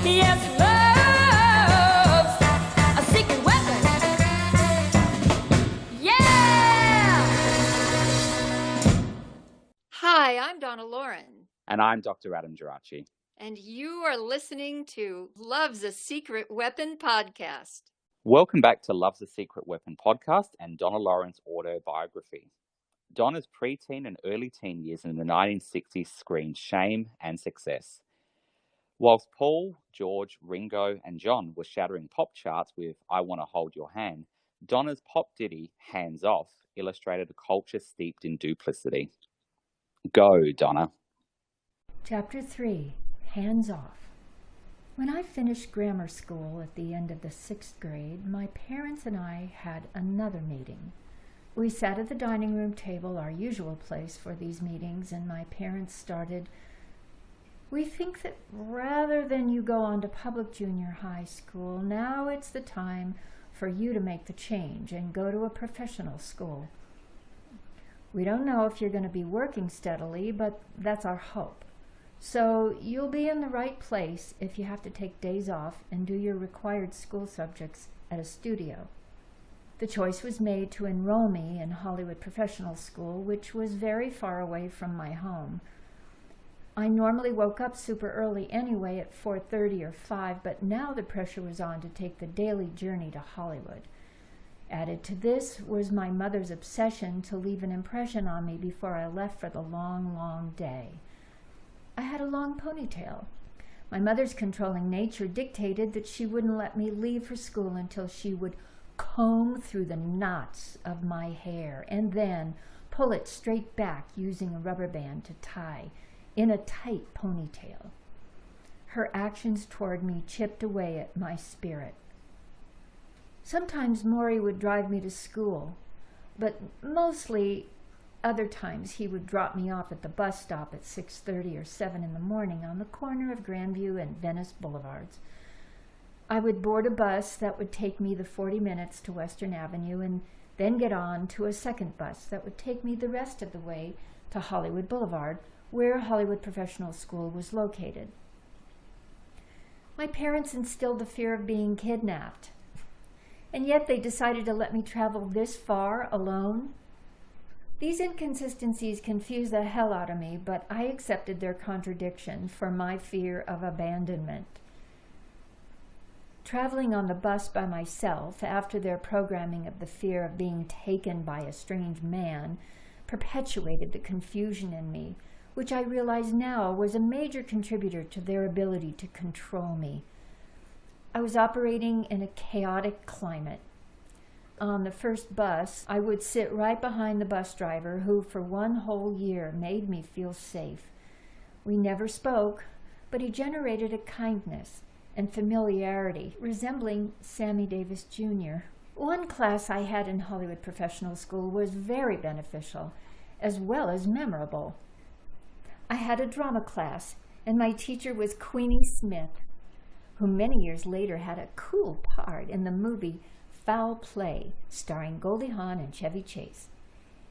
Yes, love's a secret weapon. Yeah! Hi, I'm Donna Loren. And I'm Dr. Adam Gerace. And you are listening to Love's a Secret Weapon podcast. Welcome back to Love's a Secret Weapon podcast and Donna Loren's autobiography. Donna's preteen and early teen years in the 1960s screened shame and success. Whilst Paul, George, Ringo, and John were shattering pop charts with I Wanna Hold Your Hand, Donna's pop ditty, Hands Off, illustrated a culture steeped in duplicity. Go, Donna. Chapter 3, Hands Off. When I finished grammar school at the end of the 6th grade, my parents and I had another meeting. We sat at the dining room table, our usual place for these meetings, and my parents started, "We think that rather than you go on to public junior high school, now it's the time for you to make the change and go to a professional school. We don't know if you're going to be working steadily, but that's our hope. So you'll be in the right place if you have to take days off and do your required school subjects at a studio." The choice was made to enroll me in Hollywood Professional School, which was very far away from my home. I normally woke up super early anyway at 4:30 or 5, but now the pressure was on to take the daily journey to Hollywood. Added to this was my mother's obsession to leave an impression on me before I left for the long, long day. I had a long ponytail. My mother's controlling nature dictated that she wouldn't let me leave for school until she would comb through the knots of my hair and then pull it straight back using a rubber band to tie in a tight ponytail. Her actions toward me chipped away at my spirit. Sometimes Maury would drive me to school, but mostly other times he would drop me off at the bus stop at 6:30 or 7 in the morning on the corner of Grandview and Venice Boulevards. I would board a bus that would take me the 40 minutes to Western Avenue and then get on to a second bus that would take me the rest of the way to Hollywood Boulevard, where Hollywood Professional School was located. My parents instilled the fear of being kidnapped, and yet they decided to let me travel this far alone. These inconsistencies confused the hell out of me, but I accepted their contradiction for my fear of abandonment. Traveling on the bus by myself after their programming of the fear of being taken by a strange man perpetuated the confusion in me, which I realize now was a major contributor to their ability to control me. I was operating in a chaotic climate. On the first bus, I would sit right behind the bus driver, who for one whole year made me feel safe. We never spoke, but he generated a kindness and familiarity resembling Sammy Davis Jr. One class I had in Hollywood Professional School was very beneficial, as well as memorable. I had a drama class, and my teacher was Queenie Smith, who many years later had a cool part in the movie Foul Play, starring Goldie Hawn and Chevy Chase.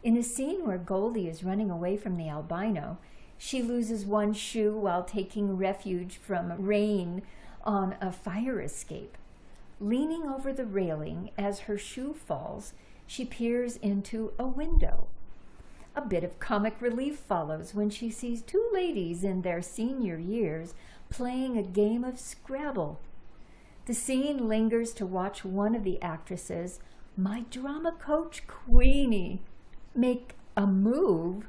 In a scene where Goldie is running away from the albino, she loses one shoe while taking refuge from rain on a fire escape. Leaning over the railing as her shoe falls, she peers into a window. A bit of comic relief follows when she sees two ladies in their senior years playing a game of Scrabble. The scene lingers to watch one of the actresses, my drama coach Queenie, make a move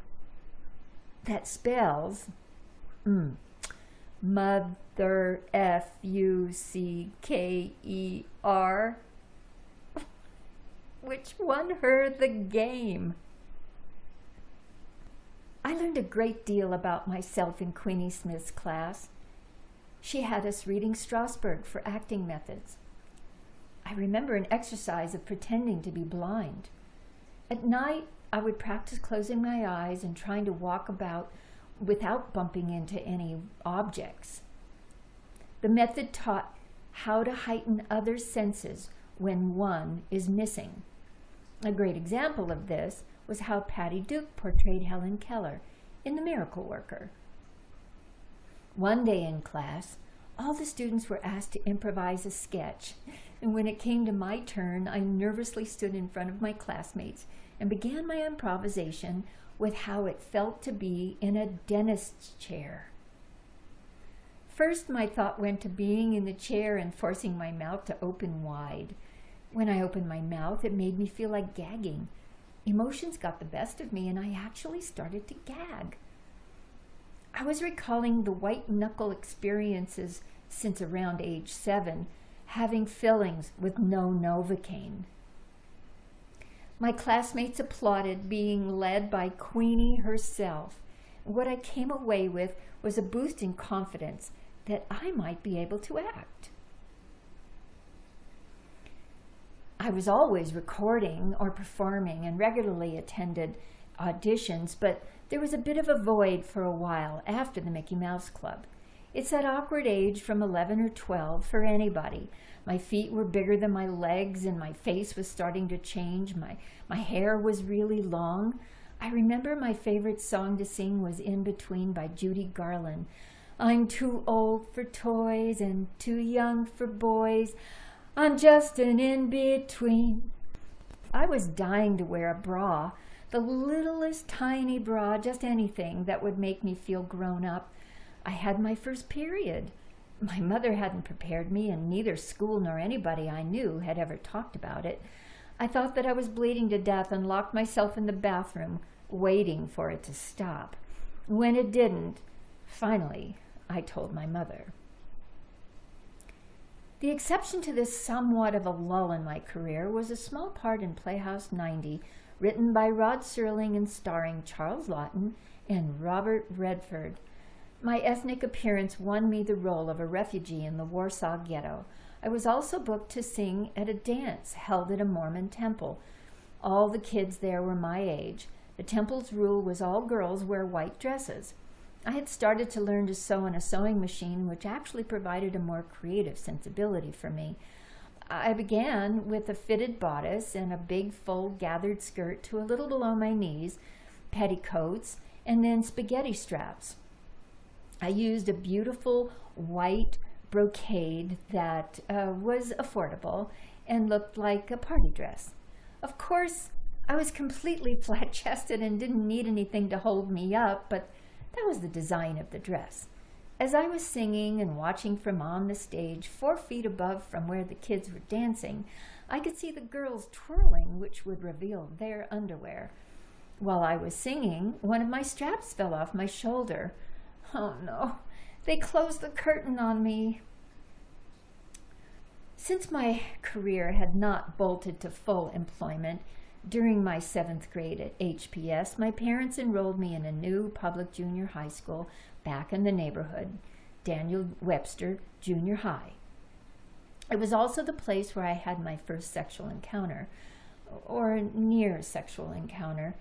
that spells Mother Fucker, which won her the game. I learned a great deal about myself in Queenie Smith's class. She had us reading Strasberg for acting methods. I remember an exercise of pretending to be blind. At night, I would practice closing my eyes and trying to walk about without bumping into any objects. The method taught how to heighten other senses when one is missing. A great example of this was how Patty Duke portrayed Helen Keller in The Miracle Worker. One day in class, All the students were asked to improvise a sketch, and when it came to my turn, I nervously stood in front of my classmates and began my improvisation with how it felt to be in a dentist's chair. First, my thought went to being in the chair and forcing my mouth to open wide. When I opened my mouth, it made me feel like gagging. Emotions got the best of me, and I actually started to gag. I was recalling the white knuckle experiences since around age 7, having fillings with no Novocaine. My classmates applauded, being led by Queenie herself. What I came away with was a boost in confidence that I might be able to act. I was always recording or performing and regularly attended auditions, but there was a bit of a void for a while after the Mickey Mouse Club. It's that awkward age from 11 or 12 for anybody. My feet were bigger than my legs and my face was starting to change. My hair was really long. I remember my favorite song to sing was In Between by Judy Garland. I'm too old for toys and too young for boys. I'm just an in-between. I was dying to wear a bra, the littlest tiny bra, just anything that would make me feel grown up. I had my first period. My mother hadn't prepared me, and neither school nor anybody I knew had ever talked about it. I thought that I was bleeding to death and locked myself in the bathroom, waiting for it to stop. When it didn't, finally, I told my mother. The exception to this somewhat of a lull in my career was a small part in Playhouse 90, written by Rod Serling and starring Charles Laughton and Robert Redford. My ethnic appearance won me the role of a refugee in the Warsaw Ghetto. I was also booked to sing at a dance held at a Mormon temple. All the kids there were my age. The temple's rule was all girls wear white dresses. I had started to learn to sew on a sewing machine, which actually provided a more creative sensibility for me. I began with a fitted bodice and a big full gathered skirt to a little below my knees, petticoats, and then spaghetti straps. I used a beautiful white brocade that was affordable and looked like a party dress. Of course, I was completely flat-chested and didn't need anything to hold me up, but that was the design of the dress. As I was singing and watching from on the stage, 4 feet above from where the kids were dancing, I could see the girls twirling, which would reveal their underwear. While I was singing, one of my straps fell off my shoulder. Oh no, they closed the curtain on me. Since my career had not bolted to full employment, during my 7th grade at HPS, my parents enrolled me in a new public junior high school back in the neighborhood, Daniel Webster Junior High. It was also the place where I had my first sexual encounter, or near sexual encounter.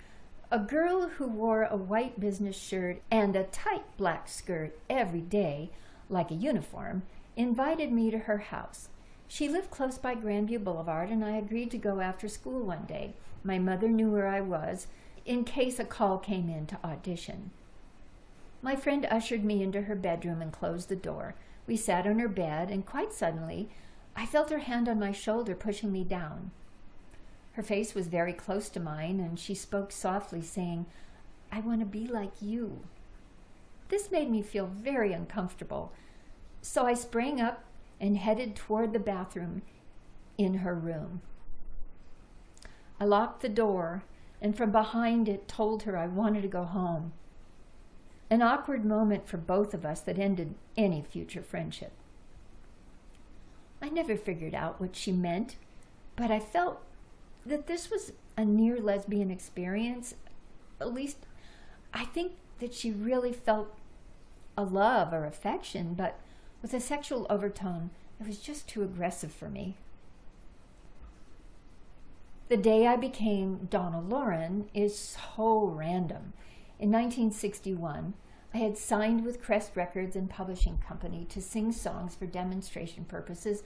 A girl who wore a white business shirt and a tight black skirt every day, like a uniform, invited me to her house. She lived close by Grandview Boulevard, and I agreed to go after school one day. My mother knew where I was, in case a call came in to audition. My friend ushered me into her bedroom and closed the door. We sat on her bed, and quite suddenly, I felt her hand on my shoulder pushing me down. Her face was very close to mine, and she spoke softly, saying, "I want to be like you." This made me feel very uncomfortable, so I sprang up and headed toward the bathroom in her room. I locked the door, and from behind it told her I wanted to go home. An awkward moment for both of us that ended any future friendship. I never figured out what she meant, but I felt that this was a near lesbian experience. At least, I think that she really felt a love or affection, but with a sexual overtone that was just too aggressive for me. The day I became Donna Loren is so random. In 1961, I had signed with Crest Records and Publishing Company to sing songs for demonstration purposes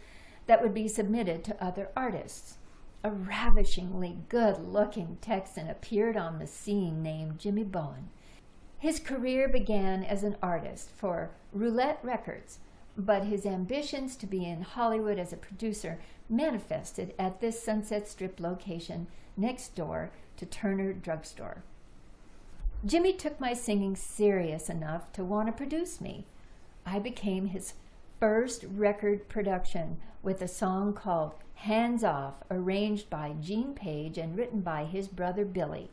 that would be submitted to other artists. A ravishingly good-looking Texan appeared on the scene named Jimmy Bowen. His career began as an artist for Roulette Records. but his ambitions to be in Hollywood as a producer manifested at this Sunset Strip location next door to Turner Drugstore. Jimmy took my singing serious enough to want to produce me. I became his first record production with a song called Hands Off, arranged by Gene Page and written by his brother Billy.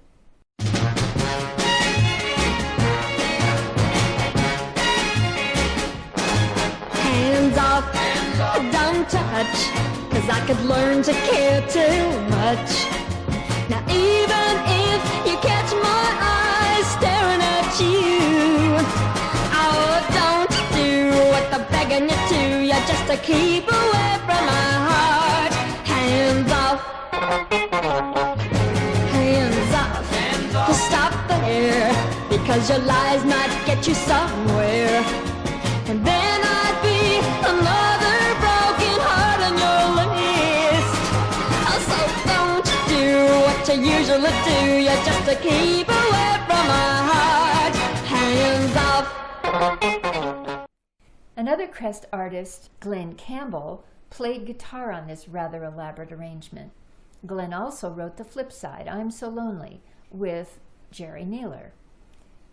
Hands off, don't touch, 'cause I could learn to care too much. Now even if you catch my eyes staring at you, oh, don't do what they're begging you to, you just to keep away from my heart. Hands off, hands off, stop there, because your lies might get you somewhere. And then I'd be another broken heart on your list. Oh, so don't do what you usually do, you just to keep away from my heart. Hands off. Another Crest artist, Glen Campbell, played guitar on this rather elaborate arrangement. Glen also wrote the flip side, I'm So Lonely, with Jerry Naylor.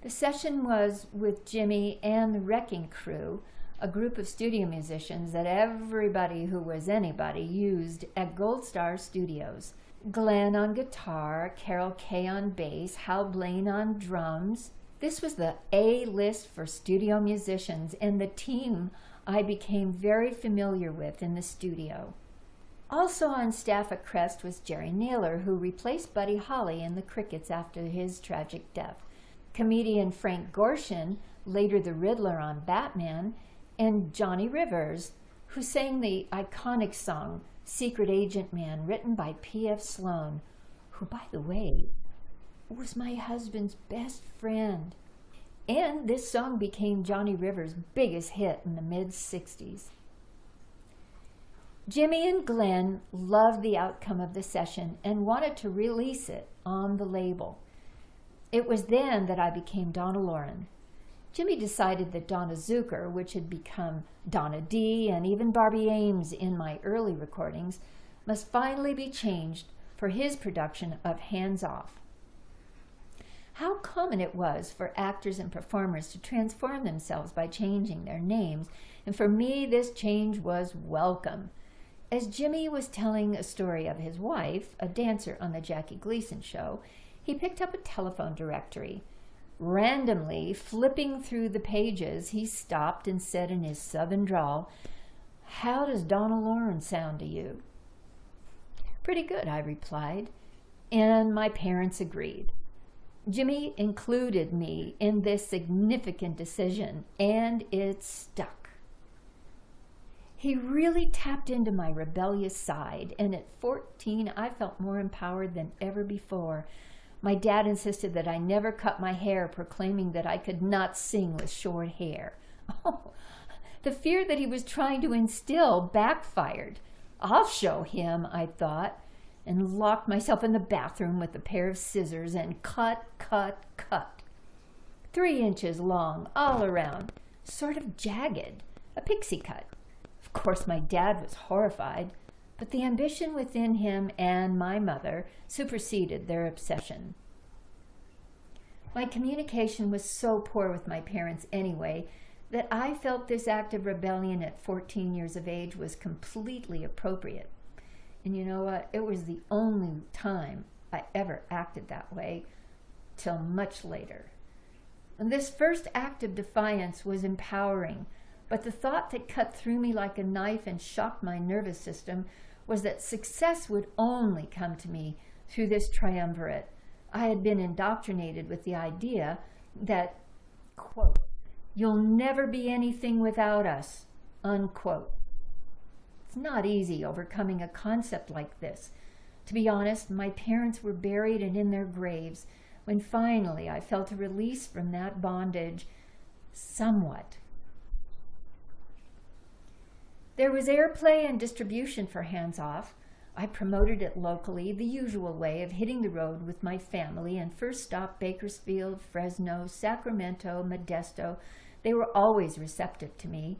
The session was with Jimmy and the Wrecking Crew, a group of studio musicians that everybody who was anybody used at Gold Star Studios. Glen on guitar, Carol Kay on bass, Hal Blaine on drums. This was the A-list for studio musicians and the team I became very familiar with in the studio. Also on staff at Crest was Jerry Naylor, who replaced Buddy Holly in the Crickets after his tragic death. Comedian Frank Gorshin, later the Riddler on Batman, and Johnny Rivers, who sang the iconic song Secret Agent Man, written by P.F. Sloan, who, by the way, was my husband's best friend. And this song became Johnny Rivers' biggest hit in the mid-60s. Jimmy and Glen loved the outcome of the session and wanted to release it on the label. It was then that I became Donna Loren. Jimmy decided that Donna Zucker, which had become Donna D and even Barbie Ames in my early recordings, must finally be changed for his production of Hands Off. How common it was for actors and performers to transform themselves by changing their names, and for me this change was welcome. As Jimmy was telling a story of his wife, a dancer on the Jackie Gleason show, he picked up a telephone directory. Randomly flipping through the pages, he stopped and said in his southern drawl, "How does Donna Loren sound to you?" "Pretty good," I replied, and my parents agreed. Jimmy included me in this significant decision, and it stuck. He really tapped into my rebellious side, and at 14, I felt more empowered than ever before. My dad insisted that I never cut my hair, proclaiming that I could not sing with short hair. Oh, the fear that he was trying to instill backfired. I'll show him, I thought, and locked myself in the bathroom with a pair of scissors and cut. 3 inches long, all around, sort of jagged, a pixie cut. Of course, my dad was horrified, but the ambition within him and my mother superseded their obsession. My communication was so poor with my parents anyway that I felt this act of rebellion at 14 years of age was completely appropriate. And you know what? It was the only time I ever acted that way, till much later. And this first act of defiance was empowering, but the thought that cut through me like a knife and shocked my nervous system was that success would only come to me through this triumvirate. I had been indoctrinated with the idea that, quote, "You'll never be anything without us," unquote. It's not easy overcoming a concept like this. To be honest, my parents were buried and in their graves when finally I felt a release from that bondage, somewhat. There was airplay and distribution for Hands Off. I promoted it locally, the usual way of hitting the road with my family, and first stop Bakersfield, Fresno, Sacramento, Modesto. They were always receptive to me.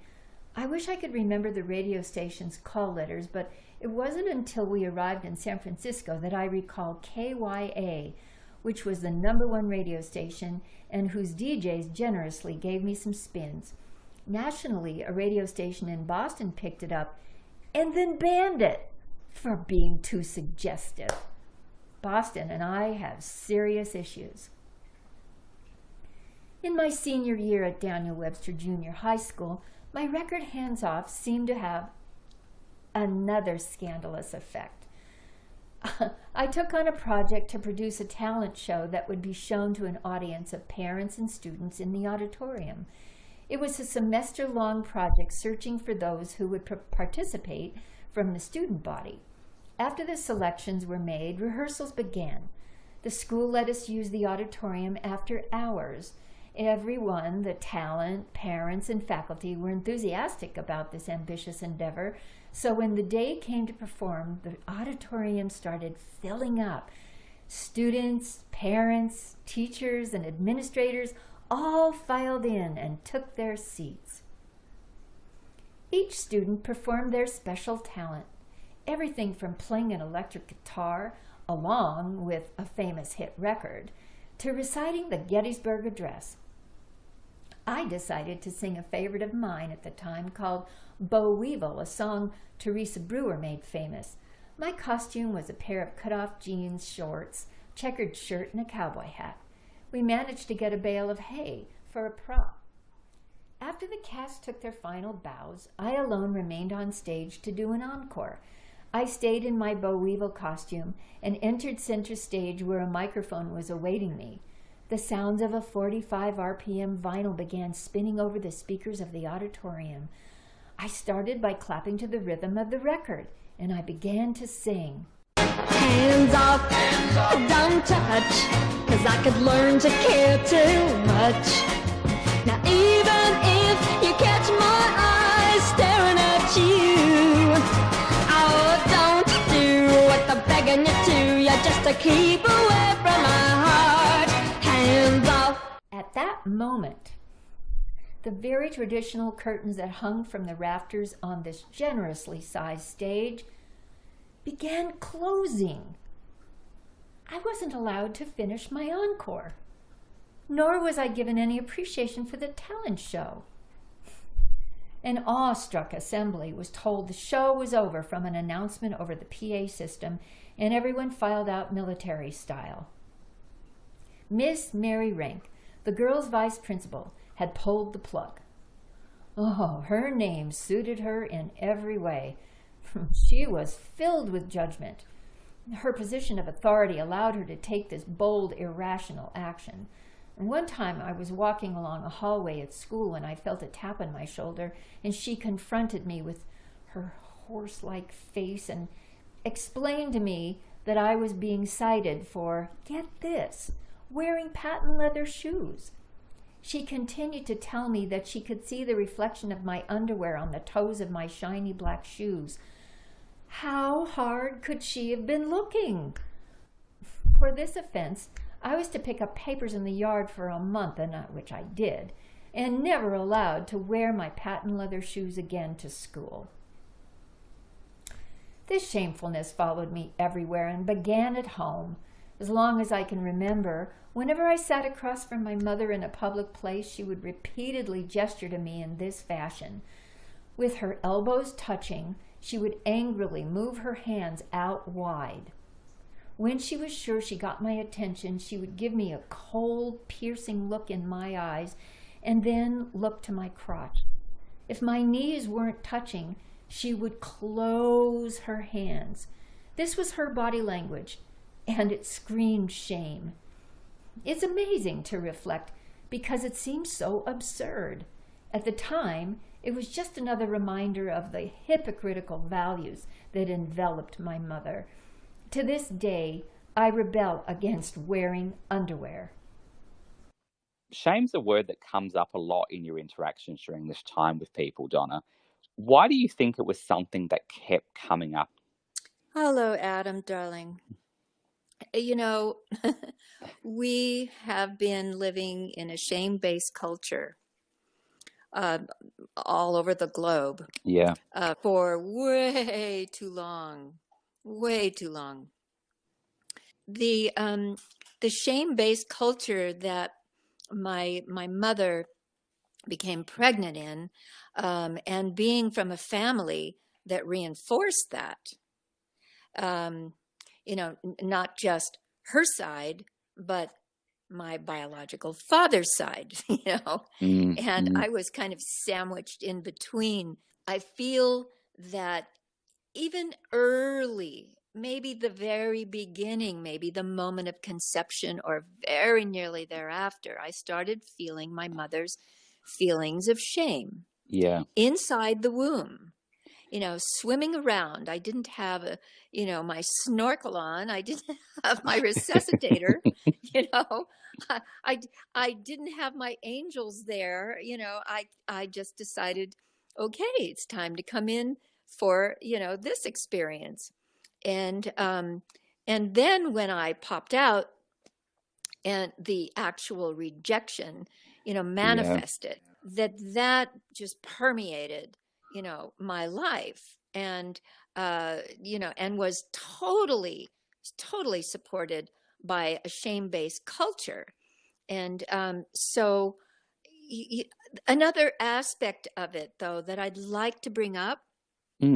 I wish I could remember the radio station's call letters, but it wasn't until we arrived in San Francisco that I recall KYA, which was the #1 radio station and whose DJs generously gave me some spins. Nationally, a radio station in Boston picked it up and then banned it for being too suggestive. Boston and I have serious issues. In my senior year at Daniel Webster Junior High School, my record hands-off seemed to have another scandalous effect. I took on a project to produce a talent show that would be shown to an audience of parents and students in the auditorium. It was a semester-long project searching for those who would participate from the student body. After the selections were made, rehearsals began. The school let us use the auditorium after hours. Everyone, the talent, parents, and faculty were enthusiastic about this ambitious endeavor, so when the day came to perform, the auditorium started filling up. Students, parents, teachers, and administrators all filed in and took their seats. Each student performed their special talent, everything from playing an electric guitar, along with a famous hit record, to reciting the Gettysburg Address. I decided to sing a favorite of mine at the time called Bow Weevil, a song Teresa Brewer made famous. My costume was a pair of cut-off jeans, shorts, checkered shirt, and a cowboy hat. We managed to get a bale of hay for a prop. After the cast took their final bows, I alone remained on stage to do an encore. I stayed in my Bow Weevil costume and entered center stage where a microphone was awaiting me. The sounds of a 45 RPM vinyl began spinning over the speakers of the auditorium. I started by clapping to the rhythm of the record, and I began to sing. Hands off, don't touch, 'cause I could learn to care too much. Now even if you catch my eyes staring at you, oh, don't do what they're begging you to, you just to keep away from my heart. Hands off. At that moment, the very traditional curtains that hung from the rafters on this generously sized stage began closing. I wasn't allowed to finish my encore, nor was I given any appreciation for the talent show. An awestruck assembly was told the show was over from an announcement over the PA system, and everyone filed out military style. Miss Mary Rank, the girls' vice principal, had pulled the plug. Oh, her name suited her in every way. She was filled with judgment. Her position of authority allowed her to take this bold, irrational action. And one time I was walking along a hallway at school and I felt a tap on my shoulder, and she confronted me with her horse-like face and explained to me that I was being cited for, get this, wearing patent leather shoes. She continued to tell me that she could see the reflection of my underwear on the toes of my shiny black shoes. How hard could she have been looking? For this offense, I was to pick up papers in the yard for a month, which I did, and never allowed to wear my patent leather shoes again to school. This shamefulness followed me everywhere and began at home. As long as I can remember, whenever I sat across from my mother in a public place, she would repeatedly gesture to me in this fashion. With her elbows touching, she would angrily move her hands out wide. When she was sure she got my attention, she would give me a cold, piercing look in my eyes and then look to my crotch. If my knees weren't touching, she would close her hands. This was her body language, and it screamed shame. It's amazing to reflect because it seems so absurd. At the time, it was just another reminder of the hypocritical values that enveloped my mother. To this day, I rebel against wearing underwear. Shame's a word that comes up a lot in your interactions during this time with people, Donna. Why do you think it was something that kept coming up? Hello, Adam, darling. You know, we have been living in a shame-based culture uh, all over the globe Yeah. for way too long, way too long. The shame-based culture that my mother became pregnant in, and being from a family that reinforced that, not just her side, but my biological father's side, and I was kind of sandwiched in between. I feel that even early, maybe the very beginning, maybe the moment of conception or very nearly thereafter, I started feeling my mother's feelings of shame. Yeah. Inside the womb, swimming around. I didn't have my snorkel on. I didn't have my resuscitator. I didn't have my angels there. I just decided, okay, it's time to come in for, this experience. And then when I popped out and the actual rejection, manifested, that just permeated, my life, and, and was totally supported by a shame-based culture. And so another aspect of it, though, that I'd like to bring up,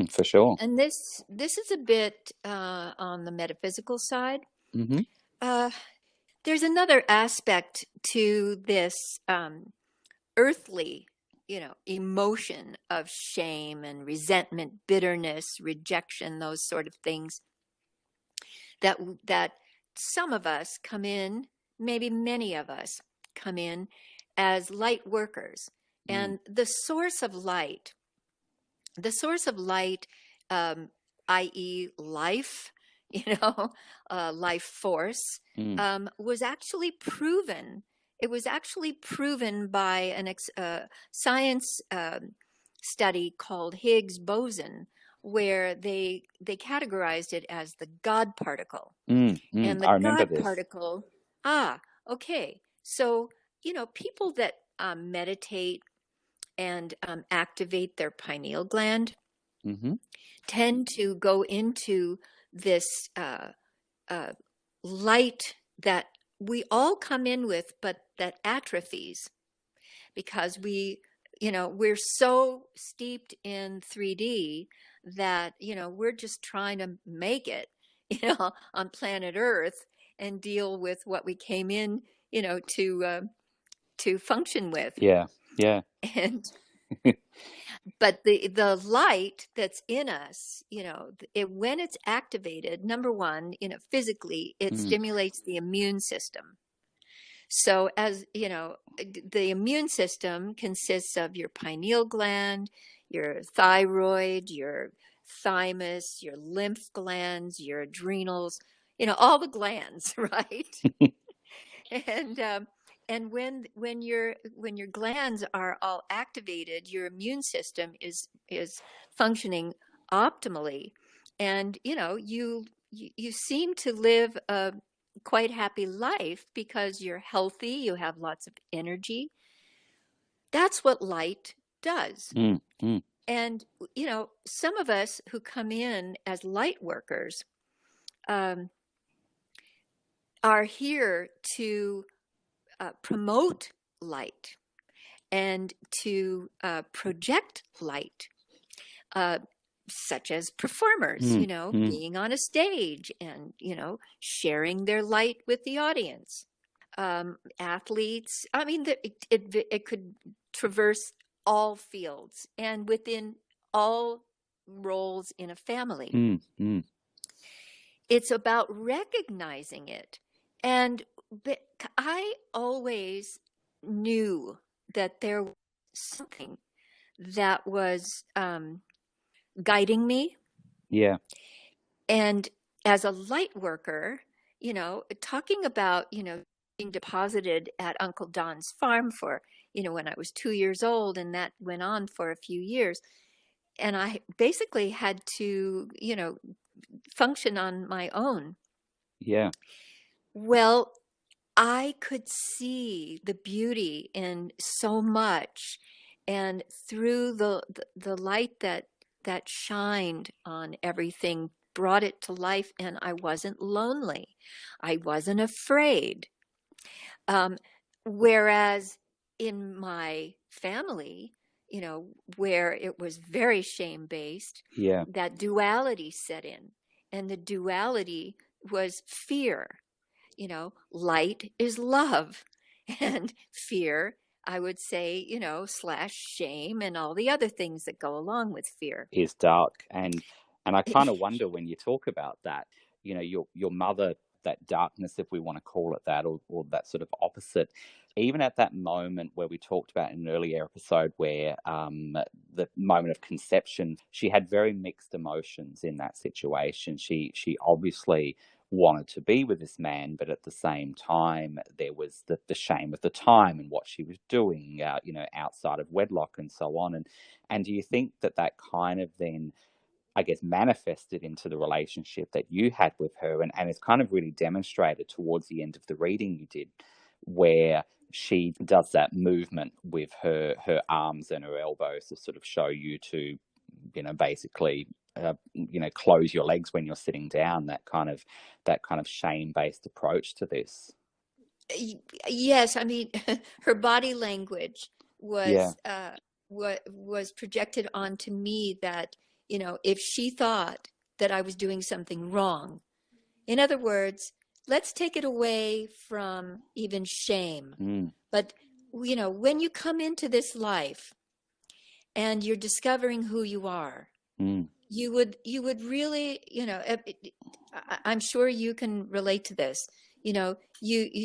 for sure, and this is a bit on the metaphysical side. There's another aspect to this earthly, emotion of shame and resentment, bitterness, rejection, those sort of things that some of us come in, maybe many of us come in as light workers. And the source of light, i.e. life, life force, was actually proven. It was actually proven by a science study called Higgs boson, where they categorized it as the God particle. And the God particle, okay. So, people that meditate and activate their pineal gland tend to go into this light that we all come in with, but that atrophies because we're so steeped in 3D that, we're just trying to make it, on planet Earth and deal with what we came in, to function with. Yeah. And but the light that's in us, when it's activated, number one, physically, it stimulates the immune system. So as the immune system consists of your pineal gland, your thyroid, your thymus, your lymph glands, your adrenals, all the glands, right? And when your glands are all activated, your immune system is functioning optimally, and you seem to live a quite happy life because you're healthy, you have lots of energy. That's what light does. And some of us who come in as light workers are here to promote light and to project light, such as performers, being on a stage and, sharing their light with the audience. Athletes, I mean, it could traverse all fields and within all roles in a family. It's about recognizing it. And I always knew that there was something that was guiding me. Yeah. And as a light worker, talking about, being deposited at Uncle Don's farm for, when I was 2 years old, and that went on for a few years. And I basically had to, function on my own. Yeah. Well, I could see the beauty in so much, And through the light that shined on everything, brought it to life, and I wasn't lonely. I wasn't afraid. Whereas in my family, where it was very shame-based, that duality set in. And the duality was fear. Light is love, and fear, I would say, / shame and all the other things that go along with fear. Is dark. And I kind of wonder when you talk about that, your mother, that darkness, if we want to call it that, or that sort of opposite, even at that moment where we talked about in an earlier episode where the moment of conception, she had very mixed emotions in that situation. She obviously wanted to be with this man, but at the same time, there was the shame of the time and what she was doing, outside of wedlock and so on. And do you think that kind of then, I guess, manifested into the relationship that you had with her, and it's kind of really demonstrated towards the end of the reading you did, where she does that movement with her arms and her elbows to sort of show you to, basically, close your legs when you're sitting down, that kind of shame-based approach to this. Yes, I mean, her body language was was projected onto me that, if she thought that I was doing something wrong, in other words, let's take it away from even shame. But, when you come into this life and you're discovering who you are, you would really, I'm sure you can relate to this. You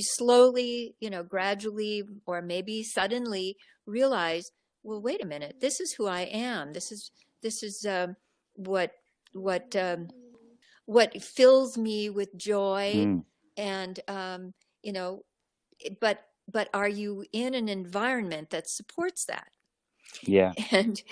slowly, gradually, or maybe suddenly realize, well, wait a minute, this is who I am. This is what fills me with joy. And, but are you in an environment that supports that? Yeah. And,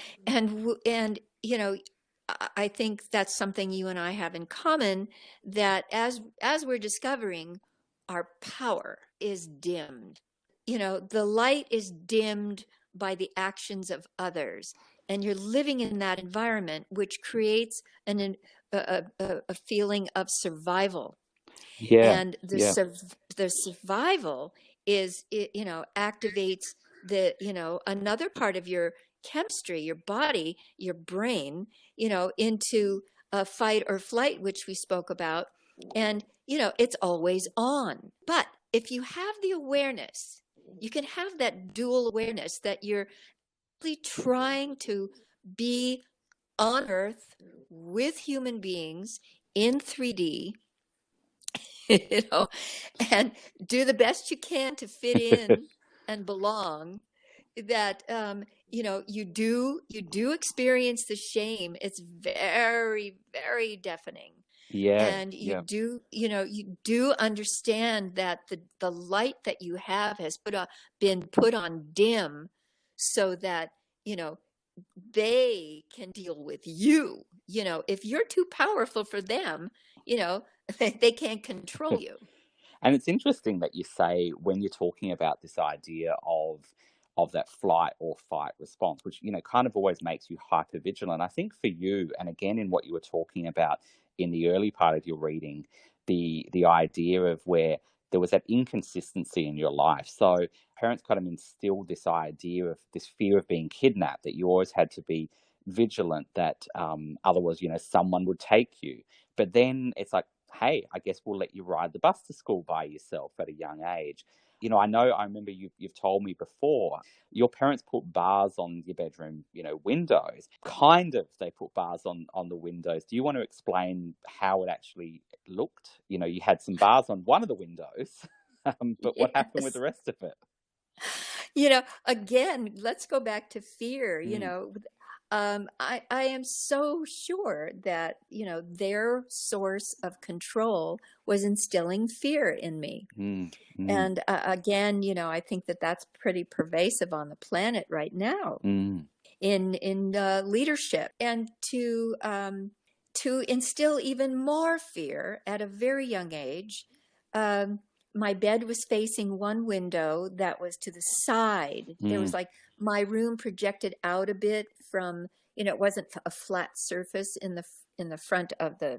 I think that's something you and I have in common, that as we're discovering, our power is dimmed. The light is dimmed by the actions of others, and you're living in that environment, which creates a feeling of survival. And the survival is, activates another part of your chemistry, your body, your brain, into a fight or flight, which we spoke about. And, it's always on. But if you have the awareness, you can have that dual awareness that you're really trying to be on Earth with human beings in 3D, and do the best you can to fit in and belong, that, you do experience the shame. It's very, very deafening. And you do understand that the light that you have has been put on dim, so that, they can deal with you. If you're too powerful for them, they can't control you. And it's interesting that you say, when you're talking about this idea of that flight or fight response, which, kind of always makes you hyper vigilant. I think for you, and again, in what you were talking about in the early part of your reading, the idea of where there was that inconsistency in your life. So parents kind of instilled this idea of this fear of being kidnapped, that you always had to be vigilant, that otherwise, someone would take you. But then it's like, hey, I guess we'll let you ride the bus to school by yourself at a young age. I remember you've told me before, your parents put bars on your bedroom, windows. Kind of, they put bars on the windows. Do you want to explain how it actually looked? You had some bars on one of the windows, but what happened with the rest of it? Again, let's go back to fear. I am so sure that, their source of control was instilling fear in me. And again, I think that that's pretty pervasive on the planet right now in leadership. And to instill even more fear at a very young age, my bed was facing one window that was to the side. There was like my room projected out a bit from, it wasn't a flat surface in the front of the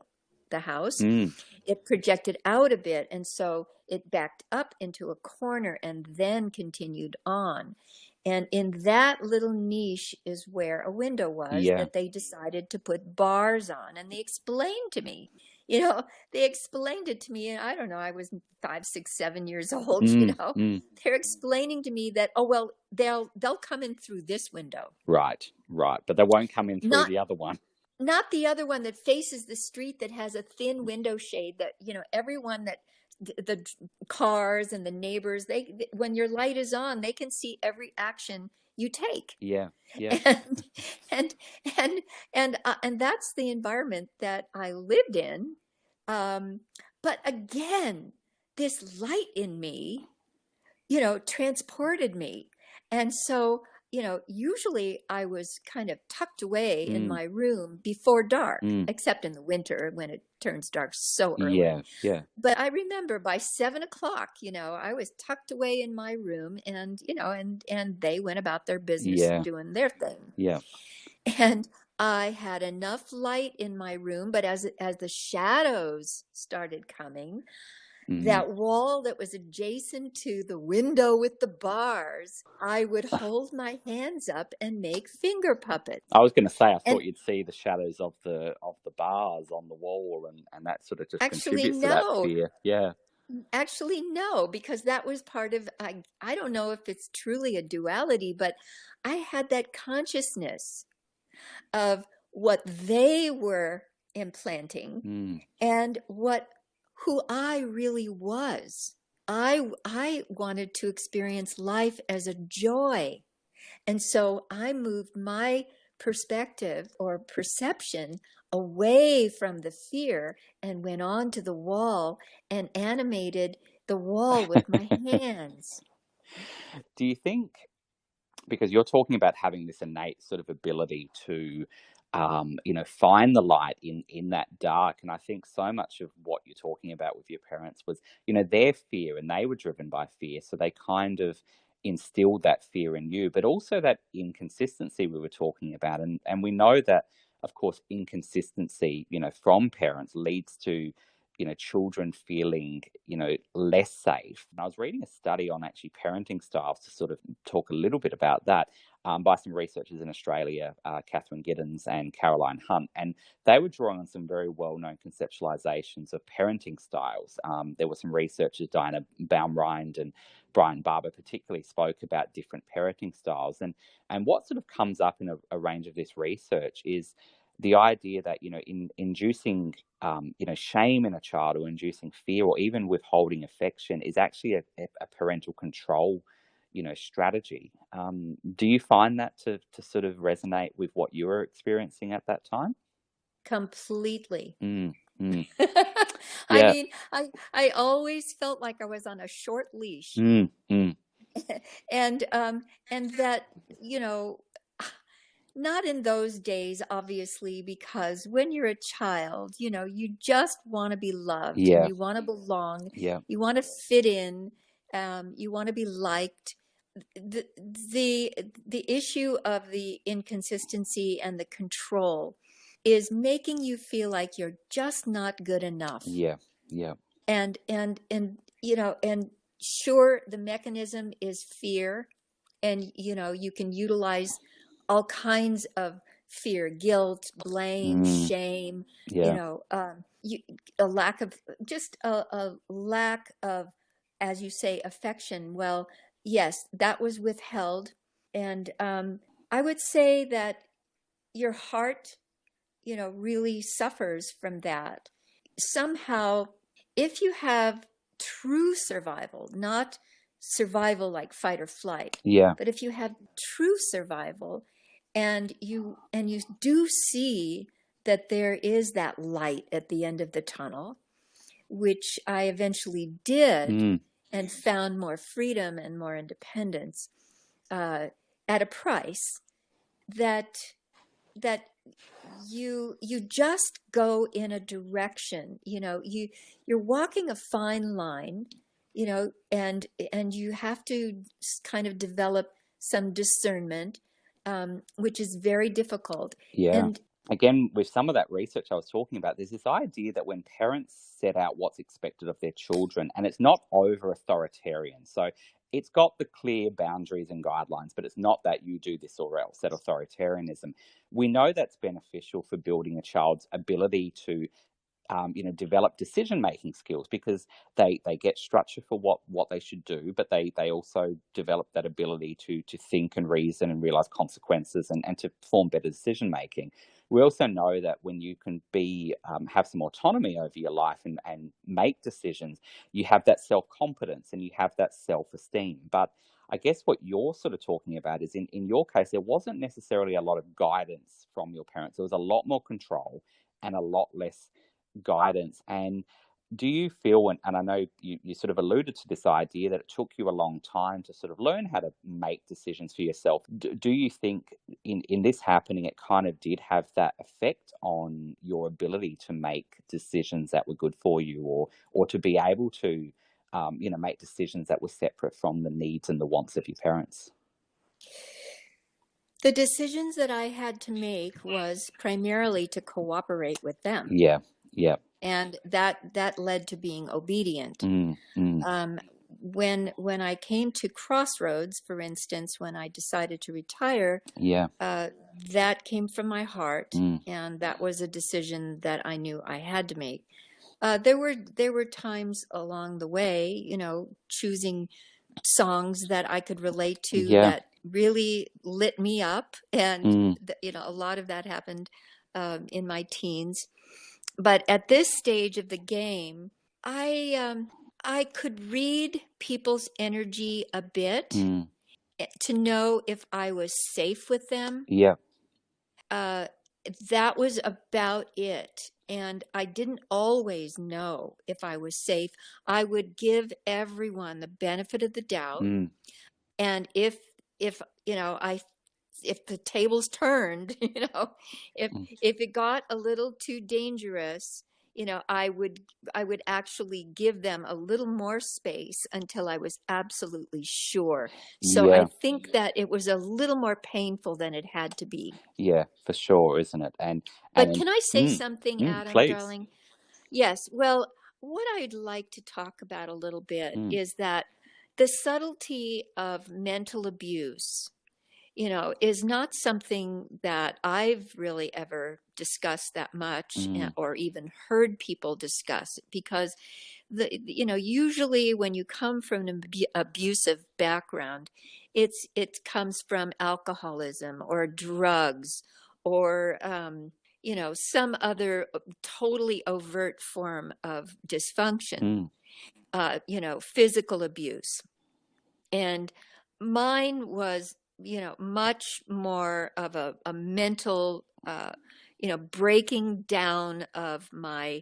house. It projected out a bit, and so it backed up into a corner and then continued on. And in that little niche is where a window was that they decided to put bars on. And they explained to me, and I don't know, I was 5, 6, 7 years old, They're explaining to me that, oh, well, they'll come in through this window. Right. But they won't come in through the other one. Not the other one that faces the street that has a thin window shade that, everyone that the cars and the neighbors, they when your light is on, they can see every action you take. Yeah. And that's the environment that I lived in. But again, this light in me, transported me. And so, usually I was kind of tucked away in my room before dark, except in the winter when it turns dark so early. Yeah. But I remember by 7 o'clock, I was tucked away in my room, and, and they went about their business doing their thing. Yeah. And I had enough light in my room, but as the shadows started coming, that wall that was adjacent to the window with the bars, I would hold my hands up and make finger puppets. I was going to say, I thought you'd see the shadows of the bars on the wall, and that sort of just contributes to that fear. Yeah. Actually, no, because that was part of, I don't know if it's truly a duality, but I had that consciousness of what they were implanting and who I really was. I wanted to experience life as a joy. And so I moved my perspective or perception away from the fear and went on to the wall and animated the wall with my hands. Do you think, because you're talking about having this innate sort of ability to find the light in that dark. And I think so much of what you're talking about with your parents was, their fear, and they were driven by fear. So they kind of instilled that fear in you, but also that inconsistency we were talking about. And we know that, of course, inconsistency, from parents leads to, children feeling, less safe. And I was reading a study on actually parenting styles to sort of talk a little bit about that by some researchers in Australia, Catherine Giddens and Caroline Hunt. And they were drawing on some very well-known conceptualizations of parenting styles. There were some researchers, Diana Baumrind and Brian Barber particularly, spoke about different parenting styles. And what sort of comes up in a range of this research is the idea that, in inducing, shame in a child, or inducing fear, or even withholding affection, is actually a parental control, strategy. Do you find that to sort of resonate with what you were experiencing at that time? Completely. Yeah. I mean, I always felt like I was on a short leash. And that, not in those days, obviously, because when you're a child, you just want to be loved. Yeah. And you want to belong. Yeah. You want to fit in. You want to be liked. The issue of the inconsistency and the control is making you feel like you're just not good enough. Yeah. And sure, the mechanism is fear, and you can utilize all kinds of fear, guilt, blame, shame, a lack of, as you say, affection. Well, yes, that was withheld. And I would say that your heart, really suffers from that. Somehow, if you have true survival, not survival like fight or flight, but if you have true survival, and you do see that there is that light at the end of the tunnel, which I eventually did, and found more freedom and more independence at a price, that you just go in a direction. You're walking a fine line, and you have to kind of develop some discernment, which is very difficult. Yeah. And again, with some of that research I was talking about, there's this idea that when parents set out what's expected of their children, and it's not over authoritarian. So it's got the clear boundaries and guidelines, but it's not that you do this or else, that authoritarianism. We know that's beneficial for building a child's ability to develop decision-making skills, because they get structure for what they should do, but they also develop that ability to think and reason and realize consequences and to form better decision-making. We also know that when you can have some autonomy over your life and make decisions, you have that self-confidence and you have that self-esteem. But I guess what you're sort of talking about is in your case, there wasn't necessarily a lot of guidance from your parents. There was a lot more control and a lot less guidance. And do you feel, and I know you sort of alluded to this idea that it took you a long time to sort of learn how to make decisions for yourself. Do you think in this happening, it kind of did have that effect on your ability to make decisions that were good for you, or to be able to, make decisions that were separate from the needs and the wants of your parents? the decisions that I had to make was primarily to cooperate with them. Yeah. Yeah. And that led to being obedient. Mm. When I came to crossroads, for instance, when I decided to retire, Yeah. that came from my heart, Mm. and that was a decision that I knew I had to make. There were times along the way, choosing songs that I could relate to Yeah. that really lit me up, and Mm. a lot of that happened in my teens. But at this stage of the game, I could read people's energy a bit Mm. to know if I was safe with them. Yeah. That was about it. And I didn't always know if I was safe. I would give everyone the benefit of the doubt. Mm. And if the tables turned, if Mm. it got a little too dangerous, I would actually give them a little more space until I was absolutely sure. So Yeah. I think that it was a little more painful than it had to be. Yeah, for sure, isn't it? But can I say something, Mm, Adam, please. darling? Yes. Well, what I'd like to talk about a little bit Mm. is that the subtlety of mental abuse, is not something that I've really ever discussed that much, Mm. or even heard people discuss, because usually when you come from an abusive background, it comes from alcoholism or drugs or some other totally overt form of dysfunction, physical abuse. And mine was, much more of a mental, breaking down of my,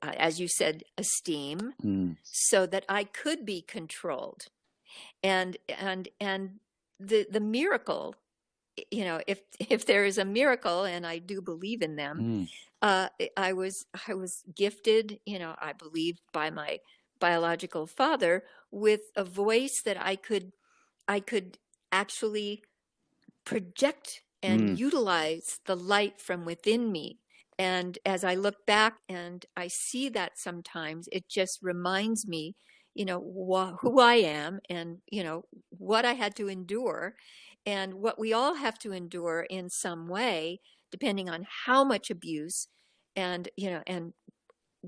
as you said, esteem, so that I could be controlled. And the miracle, if there is a miracle, and I do believe in them, I was gifted, I believe, by my biological father with a voice that I could actually project and utilize the light from within me. And as I look back and I see that sometimes, it just reminds me, who I am, and, what I had to endure, and what we all have to endure in some way, depending on how much abuse and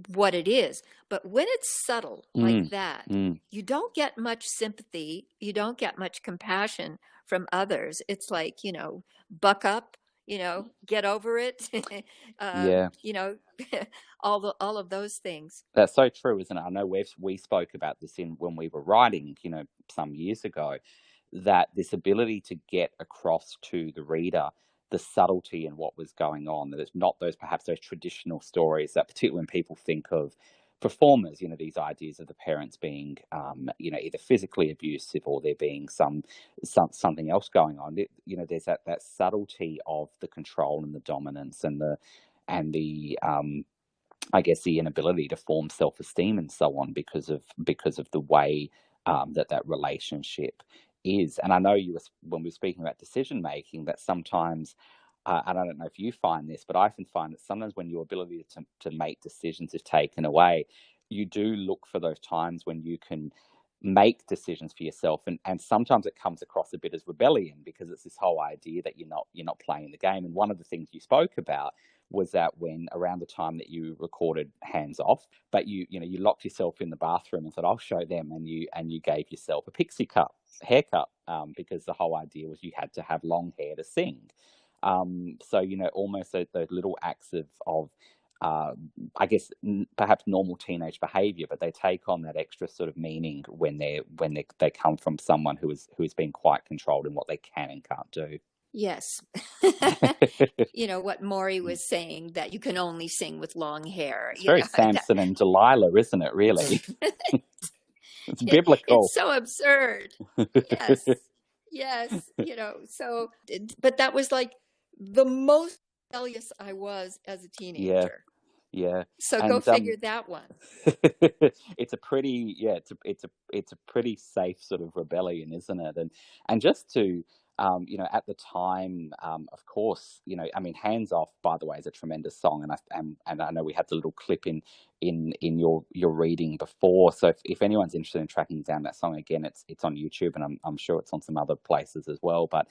what it is. But when it's subtle like that, you don't get much sympathy, you don't get much compassion from others. It's like, buck up, get over it. Yeah. All of those things. That's so true, isn't it? I know we spoke about this when we were writing, some years ago, that this ability to get across to the reader the subtlety in what was going on, that it's not those traditional stories that, particularly when people think of performers, these ideas of the parents being, either physically abusive or there being something else going on. There's that subtlety of the control and the dominance and the I guess the inability to form self-esteem and so on because of the way that relationship is. And I know when we were speaking about decision making, that sometimes, and I don't know if you find this, but I often find that sometimes when your ability to make decisions is taken away, you do look for those times when you can make decisions for yourself, and sometimes it comes across a bit as rebellion, because it's this whole idea that you're not playing the game. And one of the things you spoke about was that when around the time that you recorded Hands Off, but you locked yourself in the bathroom and said, I'll show them, and you gave yourself a pixie cut haircut, because the whole idea was you had to have long hair to sing. So almost those little acts of I guess perhaps normal teenage behavior, but they take on that extra sort of meaning when they come from someone who's been quite controlled in what they can and can't do. Yes. What Maury was saying, that you can only sing with long hair. It's very Samson and Delilah, isn't it, really? It's biblical. It's so absurd. Yes. Yes. So, but that was like the most rebellious I was as a teenager. Yeah. So go figure that one. It's a pretty, it's a pretty safe sort of rebellion, isn't it? And just to, at the time, of course, Hands Off, by the way, is a tremendous song, and I know we had the little clip in your reading before. So if anyone's interested in tracking down that song again, it's on YouTube, and I'm sure it's on some other places as well. But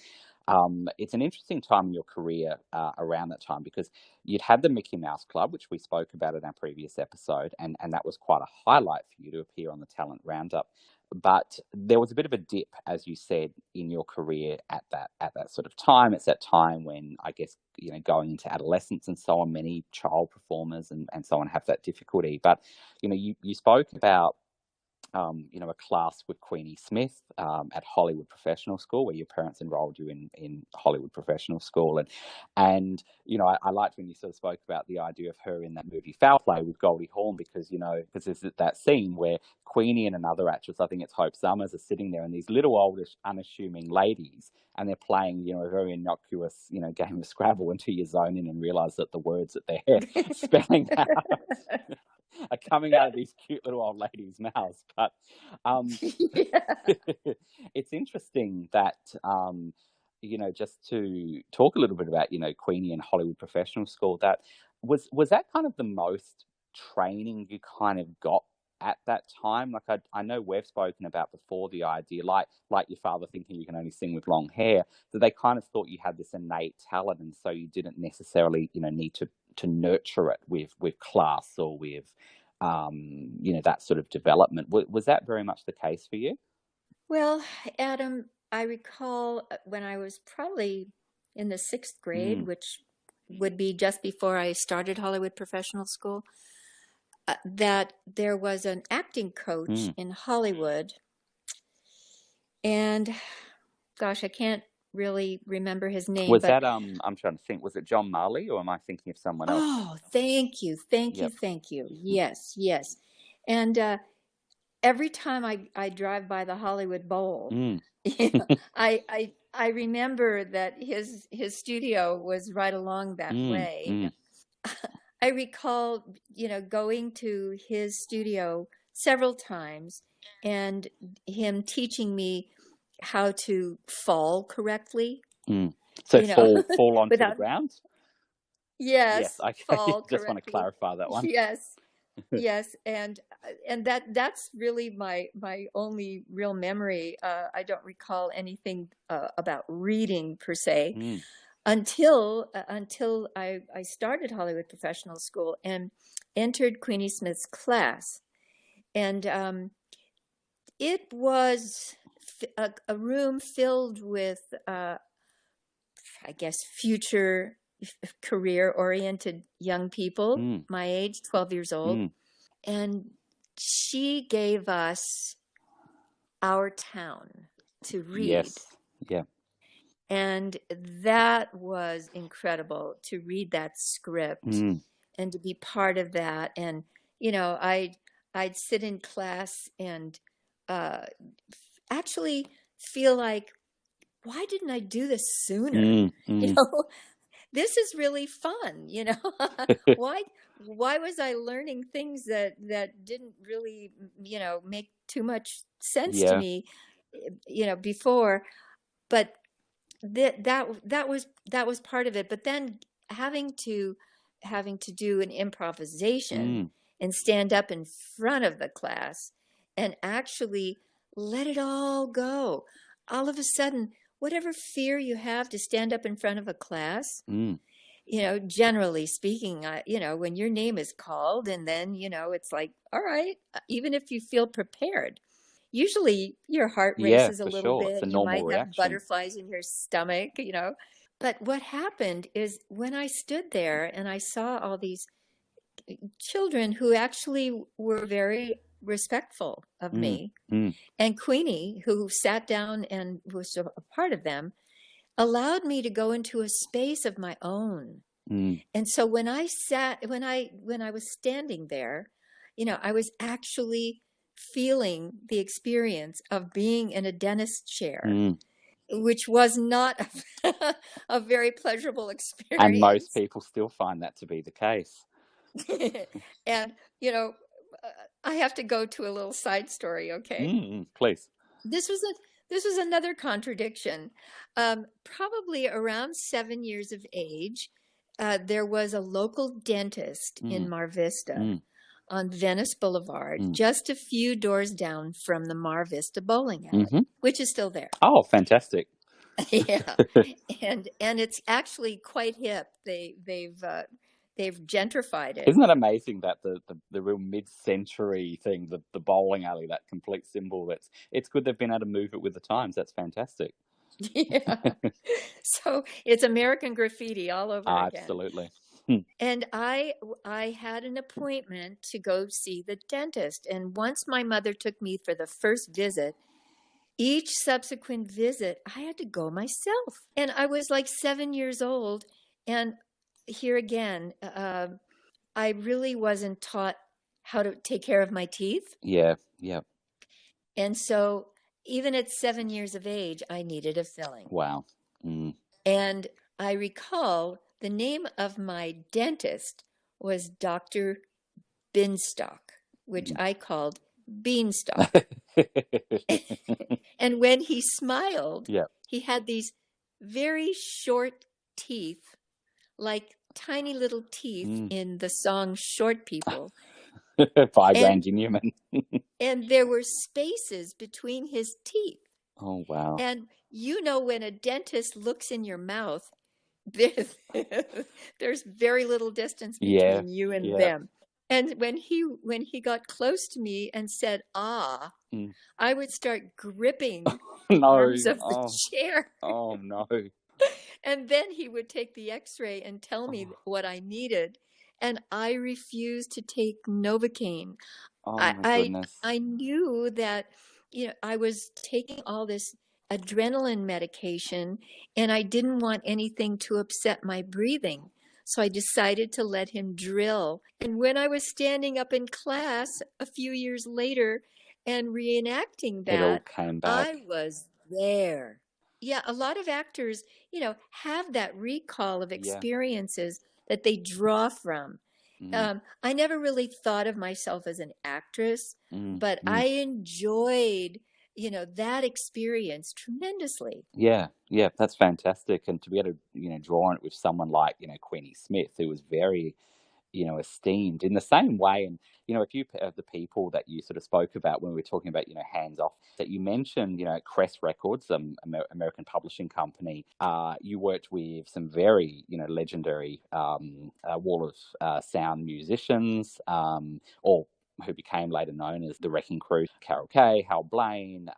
it's an interesting time in your career around that time, because you'd had the Mickey Mouse Club, which we spoke about in our previous episode, and that was quite a highlight for you to appear on the Talent Roundup. But there was a bit of a dip, as you said, in your career at that sort of time. It's that time when, I guess, going into adolescence and so on, many child performers and so on have that difficulty. But you spoke about a class with Queenie Smith at Hollywood Professional School, where your parents enrolled you in Hollywood Professional School. And I liked when you sort of spoke about the idea of her in that movie Foul Play with Goldie Hawn, because there's that scene where Queenie and another actress, I think it's Hope Summers, are sitting there, and these little oldish, unassuming ladies, and they're playing, a very innocuous, game of Scrabble, until you zone in and realize that the words that they're spelling out are coming out of these cute little old ladies' mouths. But it's interesting that, just to talk a little bit about, Queenie and Hollywood Professional School, that was that kind of the most training you kind of got at that time? Like I know we've spoken about before the idea, like your father thinking you can only sing with long hair, that they kind of thought you had this innate talent, and so you didn't necessarily, need to nurture it with class or with, that sort of development. Was that very much the case for you? Well, Adam, I recall when I was probably in the 6th grade, which would be just before I started Hollywood Professional School, that there was an acting coach in Hollywood. And gosh, I can't really remember his name. Was that, I'm trying to think, was it John Marley, or am I thinking of someone else? Oh, thank you. Yes. And every time I drive by the Hollywood Bowl, I remember that his studio was right along that way. I recall, going to his studio several times and him teaching me how to fall correctly. So fall onto the ground? Yes. I just want to clarify that one. Yes. And that's really my only real memory. I don't recall anything about reading per se. Until I started Hollywood Professional School and entered Queenie Smith's class. And it was a room filled with, I guess, future career-oriented young people, my age, 12 years old. And she gave us Our Town to read. Yes, yeah. And that was incredible, to read that script and to be part of that. And, I'd sit in class and actually feel like, why didn't I do this sooner? This is really fun. Why was I learning things that didn't really, make too much sense to me? before, but that was part of it. But then having to do an improvisation and stand up in front of the class and actually let it all go. All of a sudden, whatever fear you have to stand up in front of a class, generally speaking, when your name is called, and then, it's like, all right, even if you feel prepared, usually your heart races a little bit. It's a You normal might reaction. have butterflies in your stomach, But what happened is when I stood there and I saw all these children who actually were very respectful of me, and Queenie, who sat down and was a part of them, allowed me to go into a space of my own. And so when I was standing there, I was actually feeling the experience of being in a dentist chair, which was not a very pleasurable experience. And most people still find that to be the case. And, I have to go to a little side story, okay? Please. This was another contradiction. Probably around 7 years of age, there was a local dentist in Mar Vista on Venice Boulevard, just a few doors down from the Mar Vista bowling alley, which is still there. Oh, fantastic. Yeah. And it's actually quite hip. They've gentrified it. Isn't that amazing that the real mid-century thing, the bowling alley, that complete symbol, it's good they've been able to move it with the times. That's fantastic. Yeah. So it's American graffiti all over again. Absolutely. And I had an appointment to go see the dentist. And once my mother took me for the first visit, each subsequent visit, I had to go myself. And I was like 7 years old. And here again, I really wasn't taught how to take care of my teeth. Yeah. And so even at 7 years of age, I needed a filling. Wow. And I recall the name of my dentist was Dr. Binstock, which I called Beanstalk. And when he smiled, he had these very short teeth, like tiny little teeth in the song Short People. By Randy Newman. And there were spaces between his teeth. Oh, wow. And when a dentist looks in your mouth, there's very little distance between you and them. And when he got close to me and said, "Ah," I would start gripping arms of the chair. Oh, no. And then he would take the x-ray and tell me what I needed. And I refused to take Novocaine. Oh, my goodness. I knew that, I was taking all this adrenaline medication and I didn't want anything to upset my breathing. So I decided to let him drill. And when I was standing up in class a few years later and reenacting that, it all came back. I was there. Yeah, a lot of actors, have that recall of experiences that they draw from. I never really thought of myself as an actress, but I enjoyed, that experience tremendously. Yeah, that's fantastic. And to be able to, draw on it with someone like, Queenie Smith, who was very, esteemed in the same way. And, a few of the people that you sort of spoke about when we were talking about, hands off, that you mentioned, Crest Records, American publishing company, you worked with some very, legendary wall of sound musicians, or who became later known as the Wrecking Crew. Carol Kay, Hal Blaine,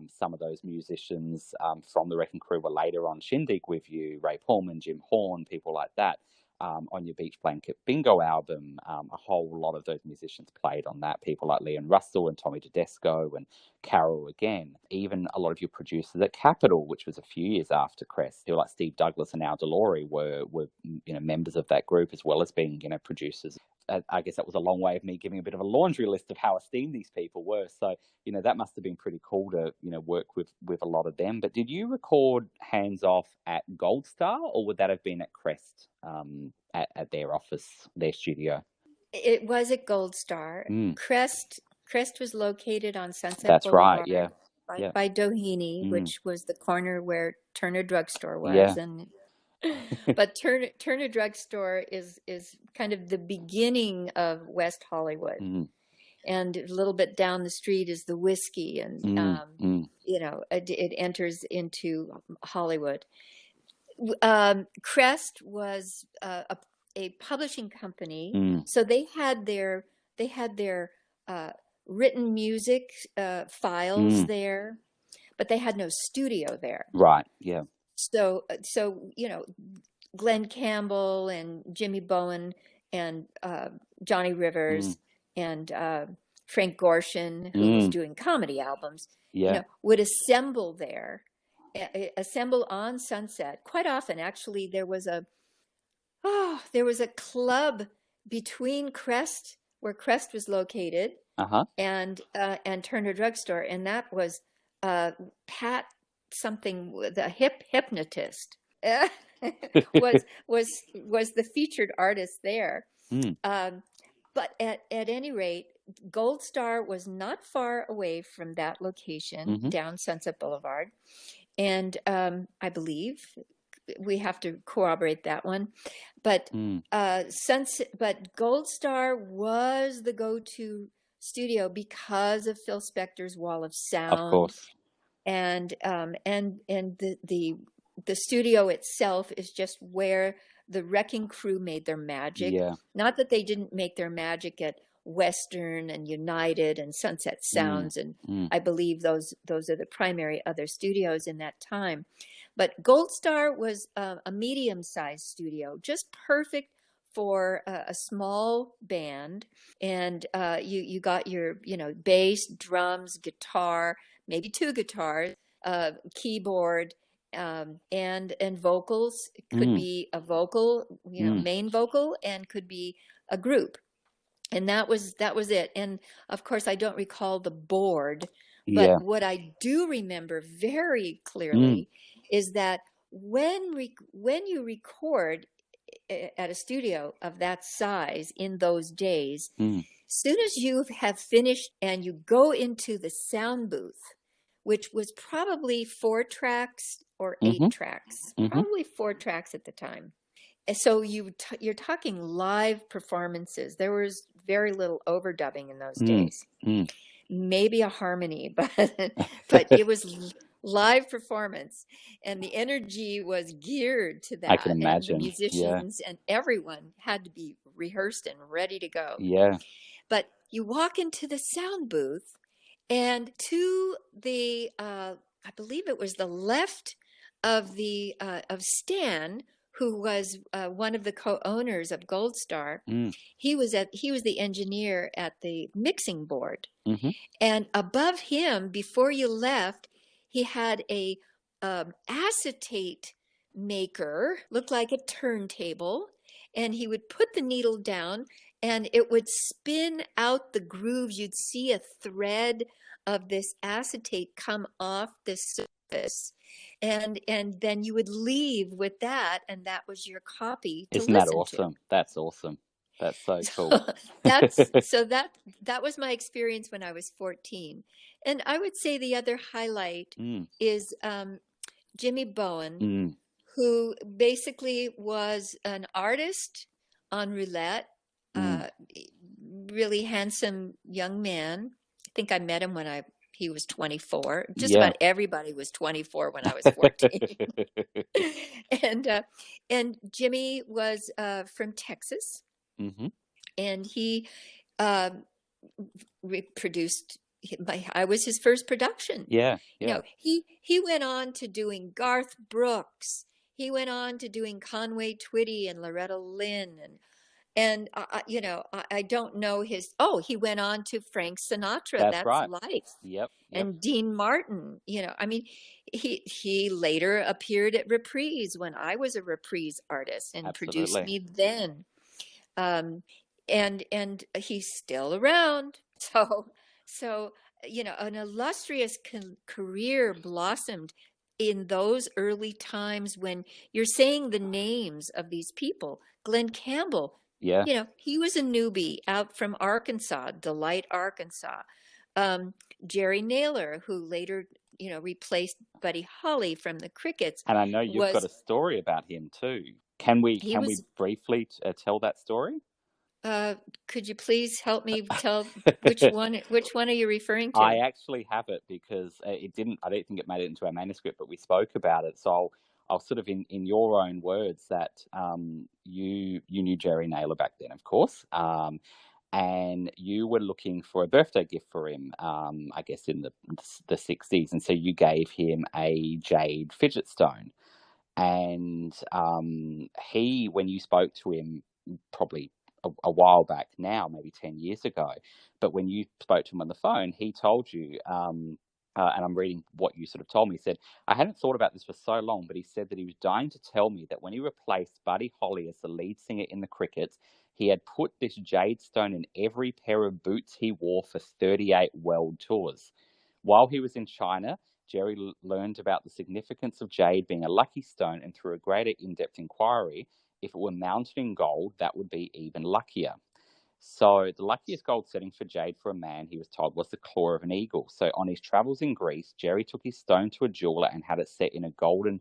some of those musicians from the Wrecking Crew were later on Shindig with you, Ray Pullman, Jim Horn, people like that. On your Beach Blanket Bingo album, a whole lot of those musicians played on that. People like Leon Russell and Tommy Tedesco and Carol again. Even a lot of your producers at Capitol, which was a few years after Crest, people like Steve Douglas and Al DeLore were members of that group, as well as being producers. I guess that was a long way of me giving a bit of a laundry list of how esteemed these people were. So, that must have been pretty cool to, work with a lot of them. But did you record Hands Off at Gold Star, or would that have been at Crest, at their office, their studio? It was at Gold Star. Crest was located on Sunset That's Boulevard, right, yeah. by Doheny, Mm. which was the corner where Turner Drugstore was. Yeah. And but Turner Drugstore is kind of the beginning of West Hollywood. Mm. And a little bit down the street is the Whiskey, and you know, it enters into Hollywood. Crest was a publishing company, so they had their written music files there, but they had no studio there. Right. Yeah. So you know, Glen Campbell and Jimmy Bowen and Johnny Rivers and Frank Gorshin, who was doing comedy albums, you know, would assemble there, assemble on Sunset. Quite often, actually, there was a club between Crest, where Crest was located, and Turner Drugstore, and that was Pat something, the hypnotist. was the featured artist there. But at any rate, Gold Star was not far away from that location down Sunset Boulevard. And I believe we have to corroborate that one. But but Gold Star was the go-to studio because of Phil Spector's Wall of Sound. Of course. And the studio itself is just where the Wrecking Crew made their magic. Yeah. Not that they didn't make their magic at Western and United and Sunset Sounds, and I believe those are the primary other studios in that time. But Gold Star was a medium-sized studio, just perfect for a small band, and you got your, you know, bass, drums, guitar, maybe two guitars, keyboard, and vocals. It could be a vocal, you know, main vocal, and could be a group. And that was it. And of course, I don't recall the board, but what I do remember very clearly is that when you record at a studio of that size in those days, soon as you have finished and you go into the sound booth, which was probably 4 tracks or 8 tracks, probably 4 tracks at the time. And so you're talking live performances. There was very little overdubbing in those days. Maybe a harmony, but it was live performance, and the energy was geared to that. I can imagine. And the musicians and everyone had to be rehearsed and ready to go. Yeah. But you walk into the sound booth, and to the I believe it was the left of the of Stan, who was one of the co-owners of Gold Star. He was the engineer at the mixing board, and above him, before you left, he had a acetate maker, looked like a turntable, and he would put the needle down, and it would spin out the grooves. You'd see a thread of this acetate come off the surface. And then you would leave with that, and that was your copy to Isn't that listen awesome? to. That's awesome. That's so cool. That was my experience when I was 14. And I would say the other highlight is Jimmy Bowen, who basically was an artist on roulette, really handsome young man. I think I met him when he was 24. Just about everybody was 24 when I was 14. And Jimmy was from Texas, and he produced. I was his first production. Yeah. You know, he went on to doing Garth Brooks. He went on to doing Conway Twitty and Loretta Lynn, and you know, I don't know his. Oh, he went on to Frank Sinatra. That's right. Life. Yep. And Dean Martin. You know, I mean, he later appeared at Reprise when I was a Reprise artist and produced me then. And he's still around. So you know, an illustrious career blossomed in those early times when you're saying the names of these people. Glen Campbell. Yeah. You know, he was a newbie out from Arkansas, Delight, Arkansas. Jerry Naylor, who later replaced Buddy Holly from the Crickets. And I know you've got a story about him too. Can we briefly tell that story? Could you please help me tell which one are you referring to? I actually have it because I don't think it made it into our manuscript, but we spoke about it. So I'll sort of in your own words that you knew Jerry Naylor back then, of course, and you were looking for a birthday gift for him, I guess in the 60s, and so you gave him a jade fidget stone. And when you spoke to him, probably a while back now, maybe 10 years ago, but when you spoke to him on the phone, he told you, and I'm reading what you sort of told me, he said, I hadn't thought about this for so long, but he said that he was dying to tell me that when he replaced Buddy Holly as the lead singer in the Crickets, he had put this jade stone in every pair of boots he wore for 38 world tours. While he was in China, Jerry learned about the significance of jade being a lucky stone, and through a greater in-depth inquiry, if it were mounted in gold, that would be even luckier. So the luckiest gold setting for jade for a man, he was told, was the claw of an eagle. So on his travels in Greece, Jerry took his stone to a jeweler and had it set in a golden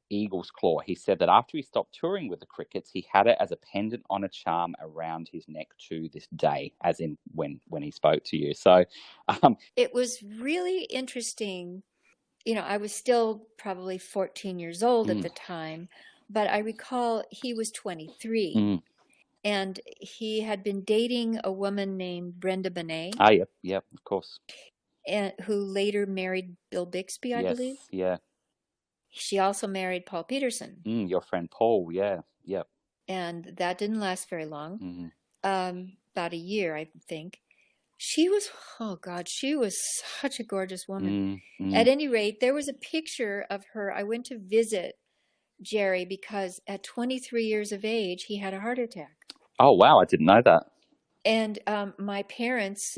eagle's claw. He said that after he stopped touring with the Crickets, he had it as a pendant on a charm around his neck to this day, as in when he spoke to you. So it was really interesting. I was still probably 14 years old at the time, but I recall he was 23, and he had been dating a woman named Brenda Benet. Ah, yep, of course. And who later married Bill Bixby, I believe. Yeah. She also married Paul Peterson. Your friend Paul, yeah, yep. And that didn't last very long, about a year, I think. She was such a gorgeous woman. At any rate, there was a picture of her. I went to visit Jerry because at 23 years of age, he had a heart attack. Oh, wow. I didn't know that. And my parents,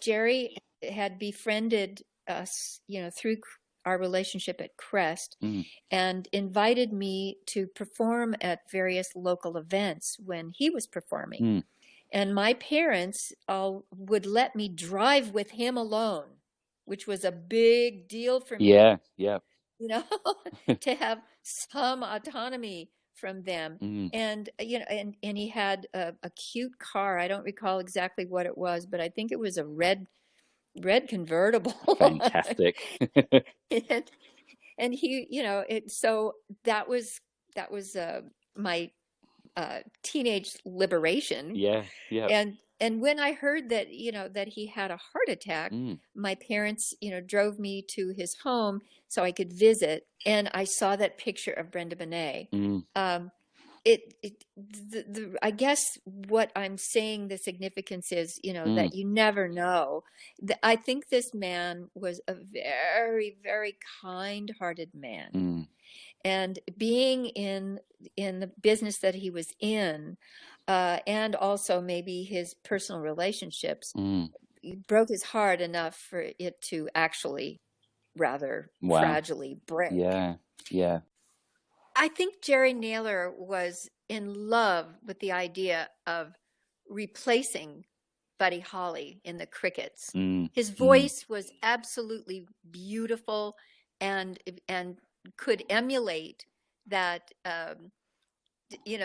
Jerry had befriended us, through our relationship at Crest, and invited me to perform at various local events when he was performing. And my parents would let me drive with him alone, which was a big deal for me. Yeah. To have some autonomy from them. And, and he had a cute car. I don't recall exactly what it was, but I think it was a red convertible. Fantastic. and he, so that was my teenage liberation. Yeah. And when I heard that, that he had a heart attack, my parents, drove me to his home so I could visit. And I saw that picture of Brenda Benet. I guess what I'm saying the significance is, that you never know. I think this man was a very, very kind-hearted man. And being in the business that he was in, and also maybe his personal relationships, broke his heart enough for it to actually rather fragilely break. Yeah. I think Jerry Naylor was in love with the idea of replacing Buddy Holly in the Crickets. His voice was absolutely beautiful and could emulate that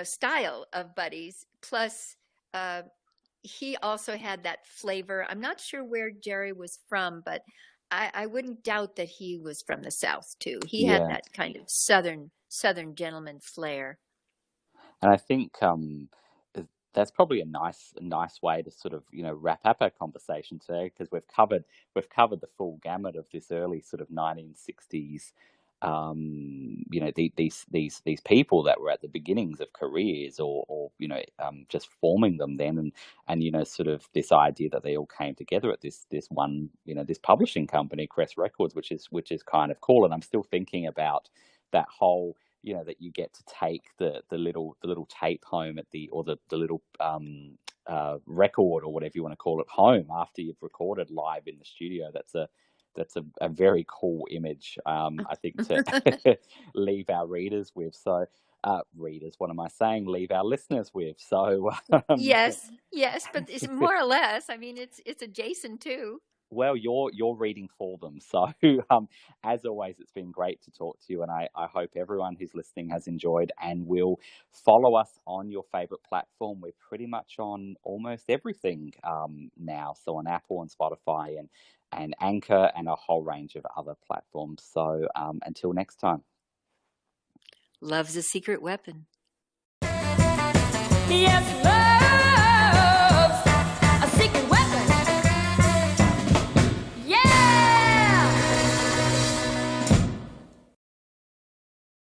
style of Buddy's. Plus he also had that flavor. I'm not sure where Jerry was from, but I wouldn't doubt that he was from the South too. He had that kind of southern gentleman flair. And I think that's probably a nice way to sort of wrap up our conversation today, because we've covered the full gamut of this early sort of 1960s. These people that were at the beginnings of careers or just forming them then, and sort of this idea that they all came together at this one, this publishing company, Crest Records, which is kind of cool. And I'm still thinking about that whole, that you get to take the little tape home at the little record or whatever you want to call it home after you've recorded live in the studio. That's a very cool image, I think, to leave our readers with. So, readers, what am I saying? Leave our listeners with. So, yes, but it's more or less. I mean, it's adjacent too. Well, you're reading for them. So, as always, it's been great to talk to you, and I hope everyone who's listening has enjoyed and will follow us on your favorite platform. We're pretty much on almost everything now, so on Apple and Spotify and Anchor and a whole range of other platforms. So, until next time. Love's a secret weapon. Yes, love.